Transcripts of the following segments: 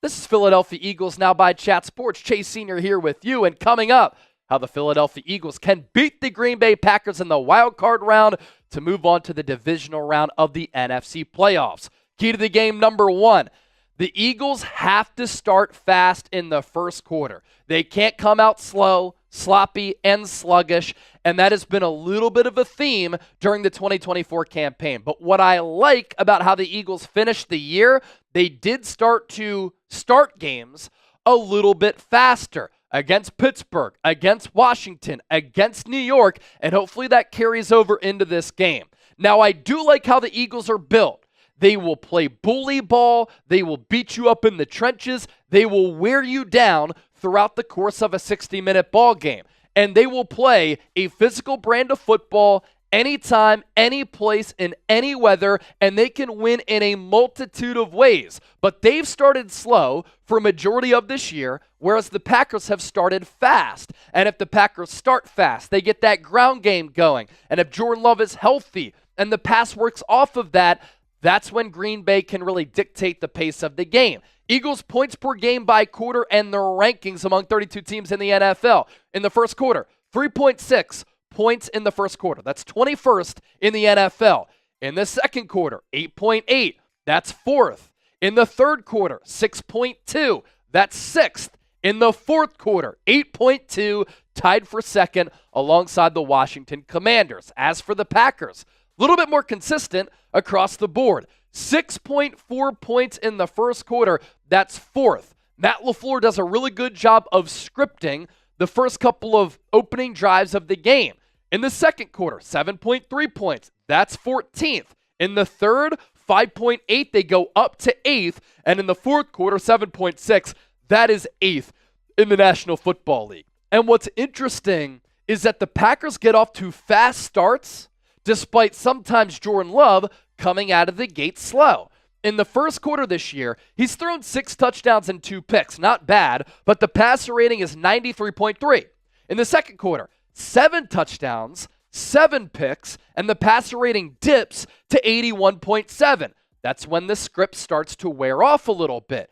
This is Philadelphia Eagles Now by Chat Sports. Chase Sr. here with you, and coming up, how the Philadelphia Eagles can beat the Green Bay Packers in the wild card round to move on to the divisional round of the NFC playoffs. Key to the game number one. The Eagles have to start fast in the first quarter. They can't come out slow, sloppy, and sluggish, and that has been a little bit of a theme during the 2024 campaign. But what I like about how the Eagles finished the year, they did start to start games a little bit faster against Pittsburgh, against Washington, against New York, and hopefully that carries over into this game. Now, I do like how the Eagles are built. They will play bully ball. They will beat you up in the trenches. They will wear you down throughout the course of a 60-minute ball game. And they will play a physical brand of football anytime, any place, in any weather, and they can win in a multitude of ways. But they've started slow for a majority of this year, whereas the Packers have started fast. And if the Packers start fast, they get that ground game going. And if Jordan Love is healthy and the pass works off of that, that's when Green Bay can really dictate the pace of the game. Eagles points per game by quarter and their rankings among 32 teams in the NFL. In the first quarter, 3.6 points in the first quarter. That's 21st in the NFL. In the second quarter, 8.8. That's 4th. In the third quarter, 6.2. That's 6th. In the fourth quarter, 8.2, tied for second alongside the Washington Commanders. As for the Packers, a little bit more consistent across the board. 6.4 points in the first quarter. That's 4th. Matt LaFleur does a really good job of scripting the first couple of opening drives of the game. In the second quarter, 7.3 points. That's 14th. In the third, 5.8. They go up to 8th. And in the fourth quarter, 7.6. That is 8th in the National Football League. And what's interesting is that the Packers get off to fast starts despite sometimes Jordan Love coming out of the gate slow. In the first quarter this year, he's thrown 6 touchdowns and 2 picks. Not bad, but the passer rating is 93.3. In the second quarter, 7 touchdowns, 7 picks, and the passer rating dips to 81.7. That's when the script starts to wear off a little bit.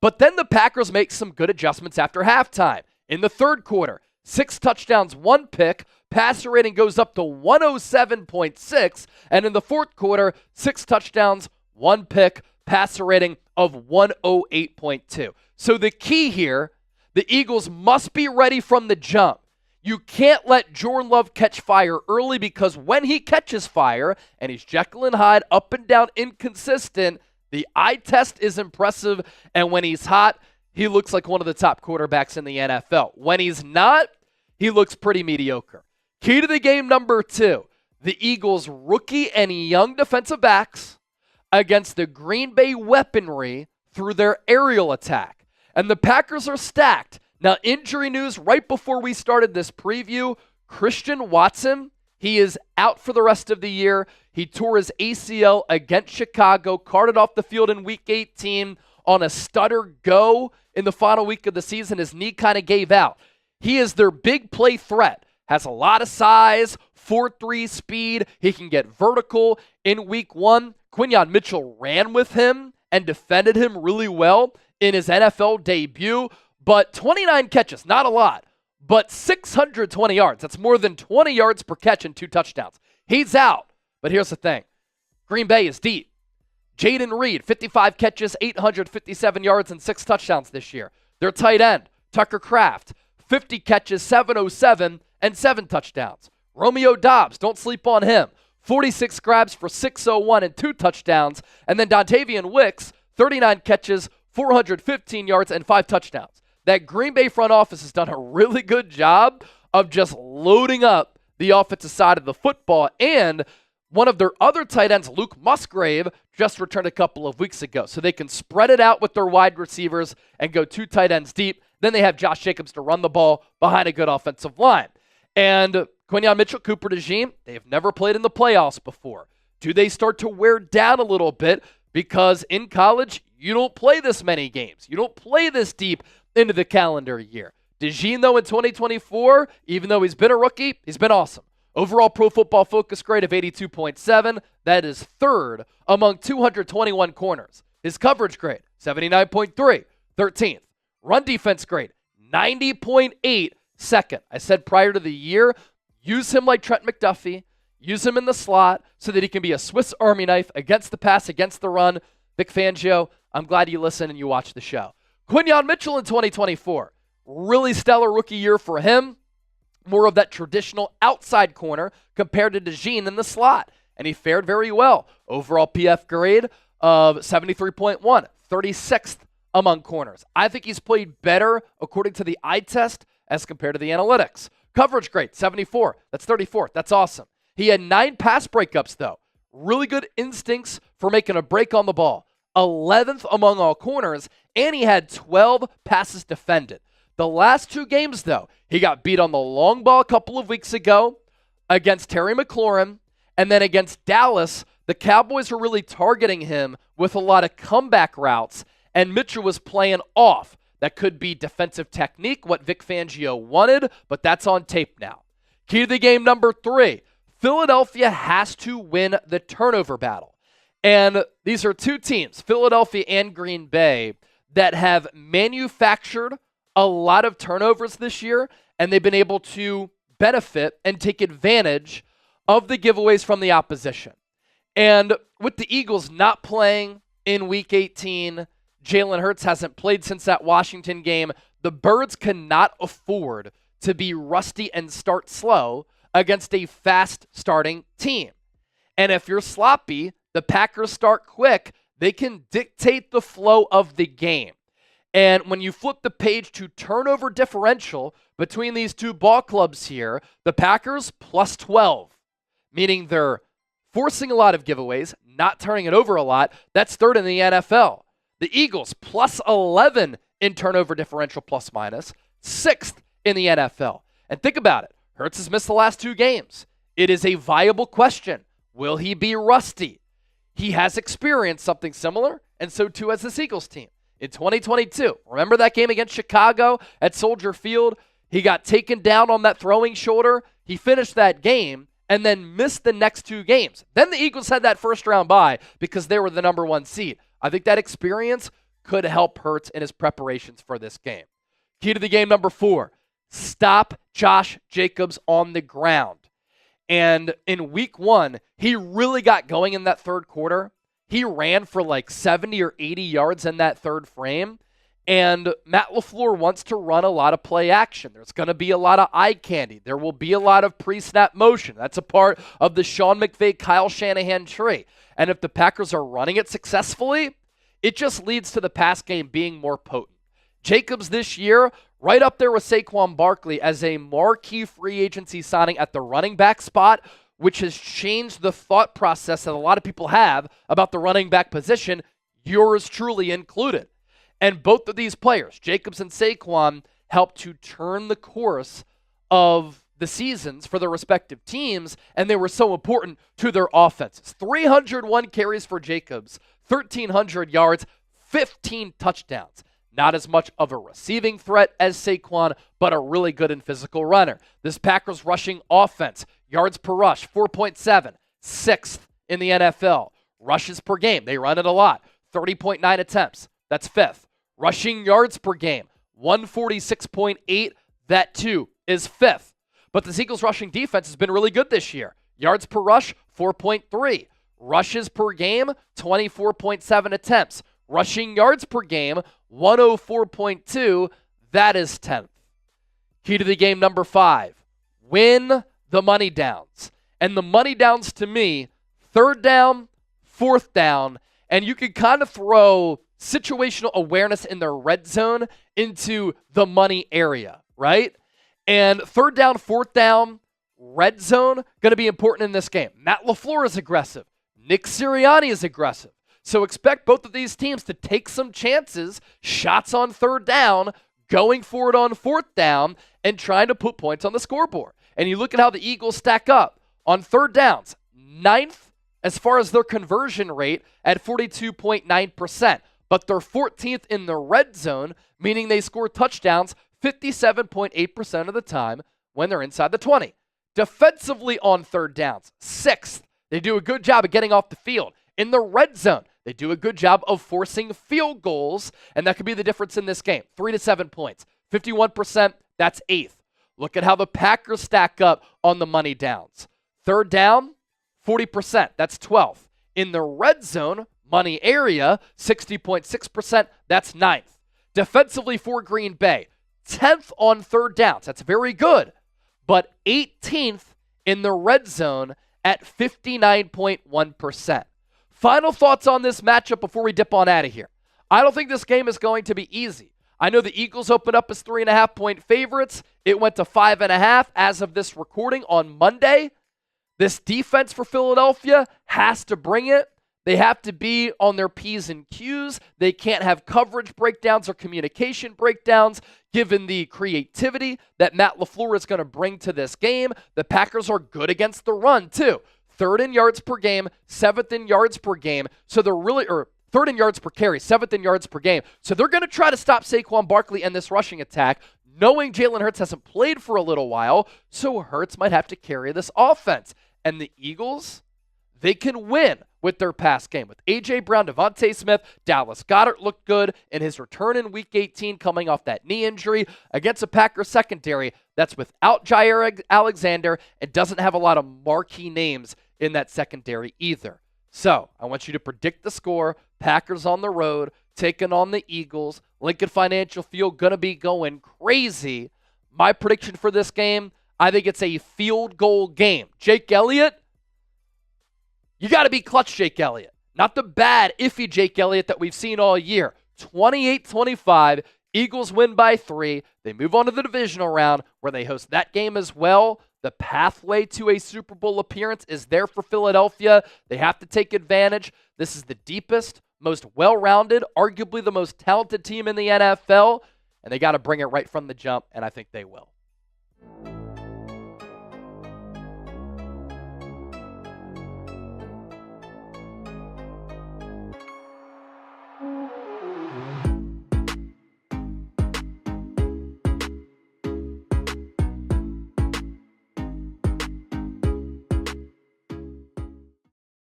But then the Packers make some good adjustments after halftime. In the third quarter, 6 touchdowns, 1 pick, passer rating goes up to 107.6, and in the fourth quarter, 6 touchdowns, 1 pick, passer rating of 108.2. So the key here, the Eagles must be ready from the jump. You can't let Jordan Love catch fire early, because when he catches fire, and he's Jekyll and Hyde, up and down, inconsistent, the eye test is impressive, and when he's hot, he looks like one of the top quarterbacks in the NFL. When he's not, he looks pretty mediocre. Key to the game number 2, the Eagles' rookie and young defensive backs against the Green Bay weaponry through their aerial attack. And the Packers are stacked. Now, injury news right before we started this preview, Christian Watson, he is out for the rest of the year. He tore his ACL against Chicago, carted off the field in Week 18 on a stutter go in the final week of the season. His knee kind of gave out. He is their big play threat. Has a lot of size, 4.3 speed. He can get vertical. In Week 1, Quinyon Mitchell ran with him and defended him really well in his NFL debut. But 29 catches, not a lot, but 620 yards. That's more than 20 yards per catch and 2 touchdowns. He's out. But here's the thing. Green Bay is deep. Jaden Reed, 55 catches, 857 yards, and 6 touchdowns this year. Their tight end, Tucker Kraft, 50 catches, 707, and 7 touchdowns. Romeo Doubs, don't sleep on him. 46 grabs for 601 and 2 touchdowns. And then Dontavian Wicks, 39 catches, 415 yards, and 5 touchdowns. That Green Bay front office has done a really good job of just loading up the offensive side of the football. And one of their other tight ends, Luke Musgrave, just returned a couple of weeks ago. So they can spread it out with their wide receivers and go 2 tight ends deep. Then they have Josh Jacobs to run the ball behind a good offensive line. And Quinyon Mitchell, Cooper DeJean, they have never played in the playoffs before. Do they start to wear down a little bit? Because in college, you don't play this many games. You don't play this deep into the calendar year. DeJean, though, in 2024, even though he's been a rookie, he's been awesome. Overall Pro Football Focus grade of 82.7. That is 3rd among 221 corners. His coverage grade, 79.3. 13th. Run defense grade, 90.8, second. I said prior to the year, use him like Trent McDuffie, use him in the slot so that he can be a Swiss Army knife against the pass, against the run. Vic Fangio, I'm glad you listen and you watch the show. Quinyon Mitchell in 2024, really stellar rookie year for him. More of that traditional outside corner compared to DeJean in the slot. And he fared very well. Overall PF grade of 73.1, 36th among corners. I think he's played better according to the eye test as compared to the analytics. Coverage grade, 74. That's 34th. That's awesome. He had 9 pass breakups, though. Really good instincts for making a break on the ball. 11th among all corners, and he had 12 passes defended. The last 2 games, though, he got beat on the long ball a couple of weeks ago against Terry McLaurin, and then against Dallas, the Cowboys were really targeting him with a lot of comeback routes, and Mitchell was playing off. That could be defensive technique, what Vic Fangio wanted, but that's on tape now. Key to the game number 3, Philadelphia has to win the turnover battle. And these are 2 teams, Philadelphia and Green Bay, that have manufactured a lot of turnovers this year, and they've been able to benefit and take advantage of the giveaways from the opposition. And with the Eagles not playing in Week 18, Jalen Hurts hasn't played since that Washington game, the Birds cannot afford to be rusty and start slow against a fast-starting team. And if you're sloppy, the Packers start quick, they can dictate the flow of the game. And when you flip the page to turnover differential between these 2 ball clubs here, the Packers plus 12, meaning they're forcing a lot of giveaways, not turning it over a lot. That's 3rd in the NFL. The Eagles plus 11 in turnover differential plus minus, 6th in the NFL. And think about it. Hurts has missed the last 2 games. It is a viable question. Will he be rusty? He has experienced something similar, and so too has this Eagles team. In 2022, remember that game against Chicago at Soldier Field? He got taken down on that throwing shoulder. He finished that game and then missed the next 2 games. Then the Eagles had that first round bye because they were the number 1 seed. I think that experience could help Hurts in his preparations for this game. Key to the game number 4, stop Josh Jacobs on the ground. And in week 1, he really got going in that 3rd quarter. He ran for like 70 or 80 yards in that 3rd frame. And Matt LaFleur wants to run a lot of play action. There's going to be a lot of eye candy. There will be a lot of pre-snap motion. That's a part of the Sean McVay, Kyle Shanahan tree. And if the Packers are running it successfully, it just leads to the pass game being more potent. Jacobs this year, right up there with Saquon Barkley as a marquee free agency signing at the running back spot, which has changed the thought process that a lot of people have about the running back position, yours truly included. And both of these players, Jacobs and Saquon, helped to turn the course of the seasons for their respective teams, and they were so important to their offenses. 301 carries for Jacobs, 1,300 yards, 15 touchdowns. Not as much of a receiving threat as Saquon, but a really good and physical runner. This Packers rushing offense, yards per rush, 4.7, 6th in the NFL. Rushes per game, they run it a lot, 30.9 attempts, that's 5th. Rushing yards per game, 146.8, that too is 5th. But the Eagles' rushing defense has been really good this year. Yards per rush, 4.3. Rushes per game, 24.7 attempts. Rushing yards per game, 104.2. That is 10th. Key to the game number 5. Win the money downs. And the money downs to me, 3rd down, 4th down, and you can kind of throw situational awareness in the red zone into the money area, right? And 3rd down, 4th down, red zone, going to be important in this game. Matt LaFleur is aggressive. Nick Sirianni is aggressive. So expect both of these teams to take some chances, shots on 3rd down, going for it on 4th down, and trying to put points on the scoreboard. And you look at how the Eagles stack up on 3rd downs, 9th as far as their conversion rate at 42.9%. But they're 14th in the red zone, meaning they score touchdowns 57.8% of the time when they're inside the 20. Defensively on 3rd downs, 6th. They do a good job of getting off the field. In the red zone, They do a good job of forcing field goals, and that could be the difference in this game. 3 to 7 points. 51%, that's 8th. Look at how the Packers stack up on the money downs. Third down, 40%, that's 12th. In the red zone, money area, 60.6%, that's 9th. Defensively for Green Bay, 10th on third downs. That's very good, but 18th in the red zone at 59.1%. Final thoughts on this matchup before we dip on out of here. I don't think this game is going to be easy. I know the Eagles opened up as 3.5-point favorites. It went to 5.5 as of this recording on Monday. This defense for Philadelphia has to bring it. They have to be on their P's and Q's. They can't have coverage breakdowns or communication breakdowns, given the creativity that Matt LaFleur is going to bring to this game. The Packers are good against the run, too. 3rd in yards per game, 7th in yards per game. So they're really, or 3rd in yards per carry, 7th in yards per game. So they're going to try to stop Saquon Barkley and this rushing attack, knowing Jalen Hurts hasn't played for a little while, so Hurts might have to carry this offense. And the Eagles, they can win with their pass game. With A.J. Brown, Devontae Smith, Dallas Goedert looked good in his return in Week 18 coming off that knee injury against a Packers secondary that's without Jair Alexander and doesn't have a lot of marquee names in that secondary either. So I want you to predict the score. Packers on the road, taking on the Eagles. Lincoln Financial Field going to be going crazy. My prediction for this game, I think it's a field goal game. Jake Elliott, you got to be clutch Jake Elliott. Not the bad, iffy Jake Elliott that we've seen all year. 28-25, Eagles win by 3. They move on to the divisional round where they host that game as well. The pathway to a Super Bowl appearance is there for Philadelphia. They have to take advantage. This is the deepest, most well-rounded, arguably the most talented team in the NFL, and they got to bring it right from the jump, and I think they will.